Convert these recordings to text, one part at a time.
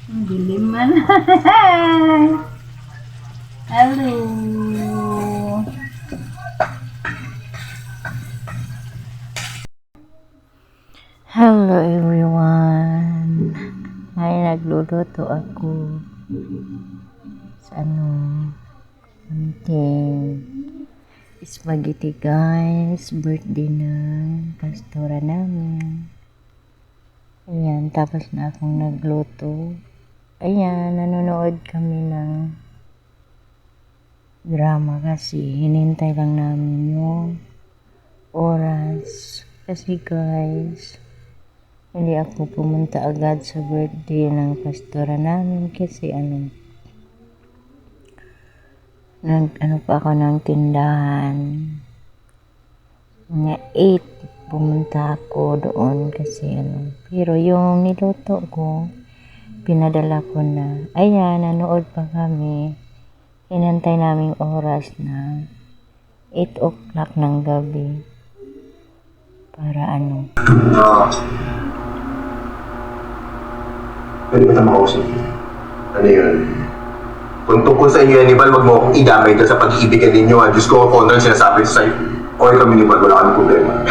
Dilim man. Hello. Hello everyone. Ngayon nagluluto ako sa konting spaghetti guys. Birthday ng pastora namin. Ayan, tapos na akong nagluto. Ayan, nanonood kami ng drama kasi hinintay lang namin yung oras. Kasi guys, hindi ako pumunta agad sa birthday ng pastora namin kasi pa ako ng tindahan. Nga 8 pumunta ako doon kasi pero yung niluto ko pinadala ko na. Ayan, nanood pa kami. Hinantay naming oras na 8 o'clock ng gabi para Pwede ba ito makausap? Ano yun? Kung tungkol sa inyo, Hannibal, wag mo akong idamay dyan sa pag-iibigan ninyo. Diyos ko, kung ano yung sinasabi sa'yo. Okay kami, Hannibal, wala kami problema.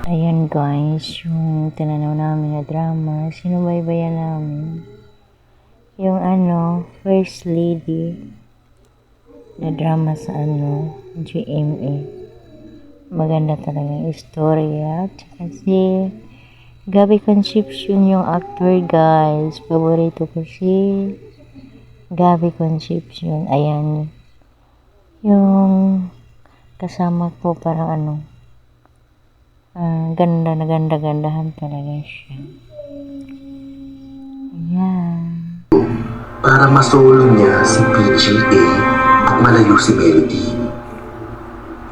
Ayan guys, yung tinanaw namin na drama, sinubaybayan namin. Yung First Lady na drama sa GMA. Maganda talaga yung istorya. Tsaka si Gabby Concepcion yung actor guys. Paborito ko si Gabby Concepcion. Ayan. Yung kasama ko parang ganda-gandahan talaga siya. Ayan. Para masolo niya si PGA at malayo si Melody.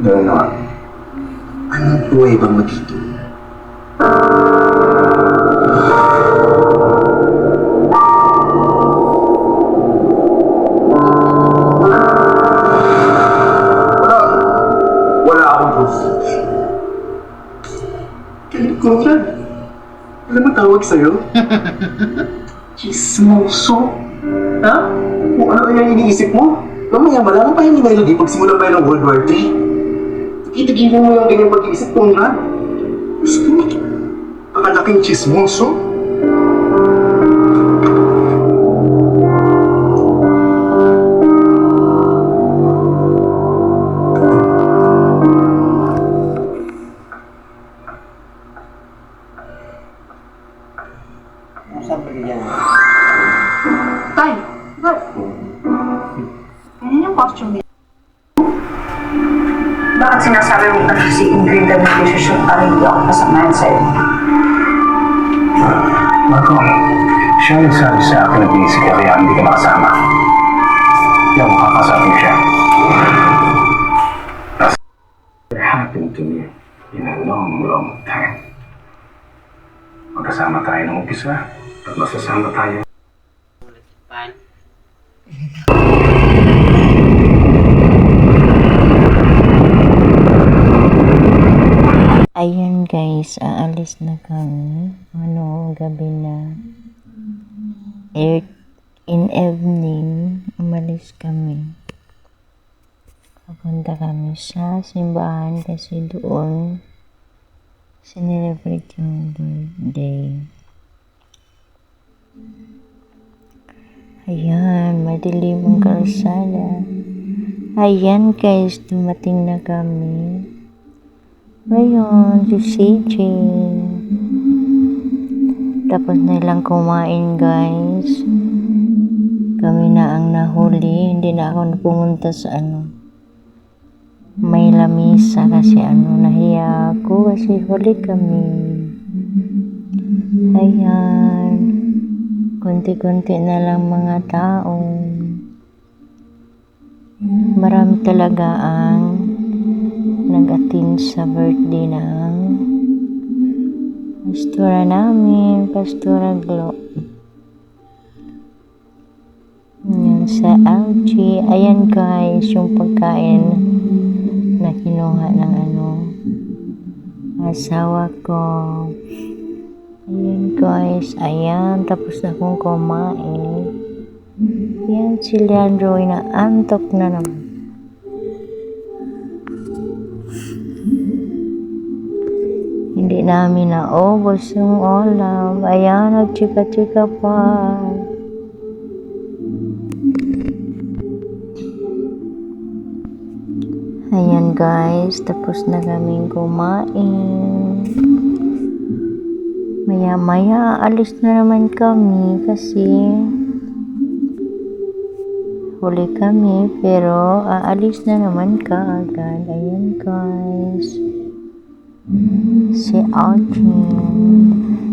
Gano'n naman. Anong pruweba mo dito? Wala akong proof. Conrad, alam mo tawag sa'yo? Chismoso? Ha? Kung ano yung iniisip mo? Mamaya malaman pa yun ni Melody pagsimulan pa yun ng World War III. Itigilan mo yung ganyang pag-iisip, Conrad. Gusto mo ito? Pakalaking chismoso? Tay, ba't? Ganyan yung costume niya. Bakit sinasabi mo na si Ingrid ang nag-desisyon para hindi ako kasamahan sa'yo? Marco, siya yung sabi sa akin na busy ka kaya hindi ka makasama. Hindi ako makakasabi siya. It happened to me in a long time. Magkasama tayo ng umpisa at masasama tayo. Ayan guys, aalis na kami. Gabi na. In evening, umalis kami. Papunta kami sa simbahan kasi doon sinelebrate yung birthday. Ayan, madilim ang kalsada. Ayan guys, dumating na kami. Ngayon, si CJ. Tapos na lang kumain guys. Kami na ang nahuli. Hindi na ako pumunta sa may lamisa kasi nahiya ako kasi huli kami. Ayan. Konti-konti na lang mga tao. Marami talaga ang nag-attend sa birthday ng pastora namin, Pastora Glo. Yan sa LG. Ayan guys, yung pagkain na kinuha ng asawa ko. Ayan guys, ayan, tapos na akong kumain. Ayan, si Leandro ay naantok na naman. Hindi namin naubos yung ulam. Ayan, nagchika-chika pa. Ayan guys, tapos na kaming kumain. Maya-maya, alis na naman kami kasi huli kami pero aalis na naman kaagad. Ayan guys. Si Alvin.